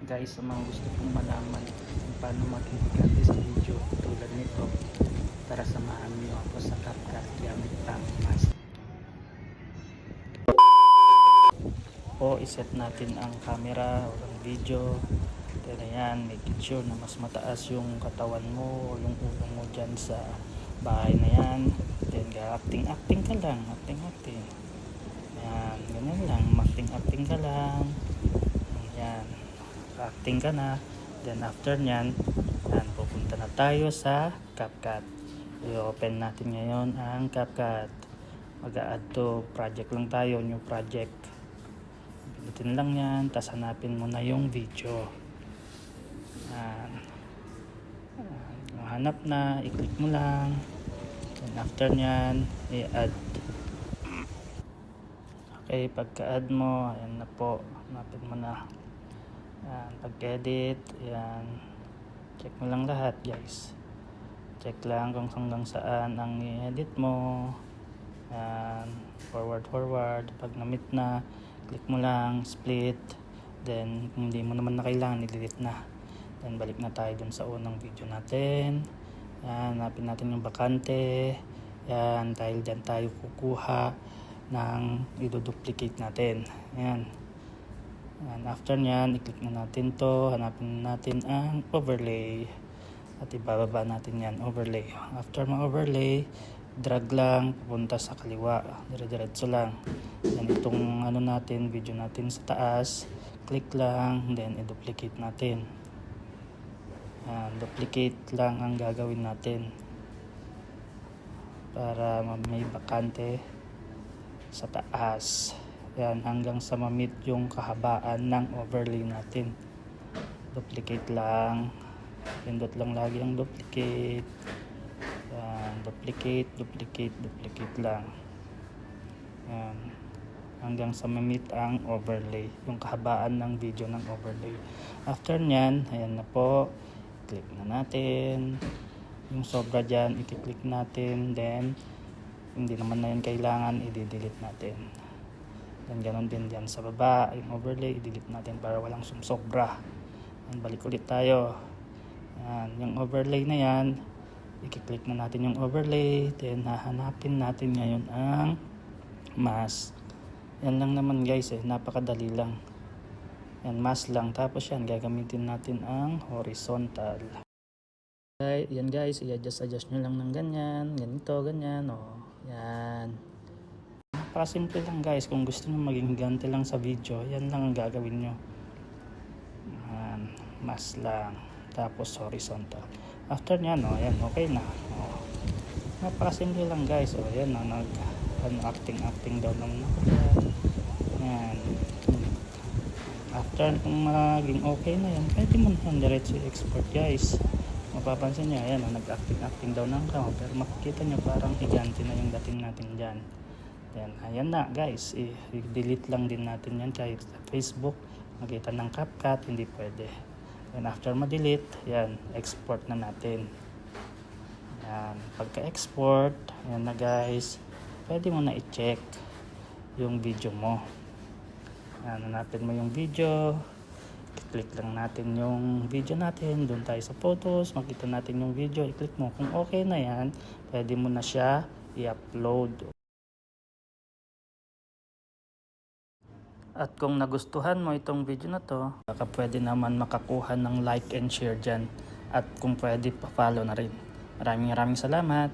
Guys, sa mga gusto pong malaman kung paano mag-edit sa video tulad nito, tara samahan niyo ako sa CapCut gamit ang mask. O iset natin ang camera o ang video. Then ayan, make sure na mas mataas yung katawan mo o yung ulo mo dyan sa bahay na yan. Then acting ka lang, acting. Ayan, ganyan lang, acting ka lang. Ayan, acting ka na. Then after nyan, ayan, pupunta na tayo sa CapCut. I-open natin ngayon ang CapCut. Mag-a-add to project lang tayo, new project. Pindutin lang yan, tas hanapin mo na yung video. Ayan. Hanap na, i-click mo lang. Then after nyan, i-add. Okay, pagka-add mo, ayan na po, hanapin mo na. Ayan, pag-edit, ayan, check mo lang lahat guys. Check lang kung hanggang saan ang i-edit mo. Ayan, forward. Pag na-meet na, click mo lang, split. Then, kung hindi mo naman na kailangan, i-delete na. Then, balik na tayo dun sa unang video natin. Ayan, hanapin natin yung bakante. Ayan, dahil dyan tayo kukuha ng i-duplicate natin. Ayan. And after nyan, i-click na natin to, hanapin natin ang overlay at ibababa natin yan, overlay. After ma-overlay, drag lang pupunta sa kaliwa, dire-diretso lang. Then itong ano natin, video natin sa taas, click lang, then i-duplicate natin. Duplicate lang ang gagawin natin para may bakante sa taas. Yan, hanggang sa ma-meet yung kahabaan ng overlay natin. Duplicate lang. Pindot lang lagi ang duplicate. Yan, duplicate lang. Yan. Hanggang sa ma-meet ang overlay. Yung kahabaan ng video ng overlay. After nyan, ayan na po. Click na natin. Yung sobra dyan, i-click natin. Then, hindi naman na yan kailangan, i-delete natin. Then ganon din dyan sa baba, yung overlay, i-delete natin para walang sumsobra. Then balik ulit tayo. Yan, yung overlay na yan, i-click na natin yung overlay. Then hahanapin natin ngayon ang mask. Yan lang naman guys, napakadali lang. Yan, mask lang. Tapos yan, gagamitin natin ang horizontal. Yan guys, i-adjust nyo lang ng ganyan, ganito, ganyan, o. Yan. Napakasimple lang guys. Kung gusto nyo maging ganti lang sa video, yan lang ang gagawin nyo. Mas lang. Tapos horizontal. After nyan, yan, okay na. Napakasimple lang guys. Yan, acting daw naman ako. Yan. After kung maging okay na yan, pwede mo na diretso i-export guys. Mapapansin nyo, ayan, nag-acting daw ng kamo. Pero makikita nyo parang higanti na yung dating natin dyan. Yan, ayan na guys, i-delete lang din natin yan kahit sa Facebook makita ng CapCut, hindi pwede. And after ma-delete, yan, export na natin. Yan, pagka-export, yan na guys, pwede mo na i-check yung video mo. Yan, hanapin mo yung video, click lang natin yung video natin, doon tayo sa photos, makita natin yung video, i-click mo. Kung okay na yan, pwede mo na siya i-upload. At kung nagustuhan mo itong video na to, baka pwede naman makakuha ng like and share dyan. At kung pwede, pa-follow na rin. Maraming salamat.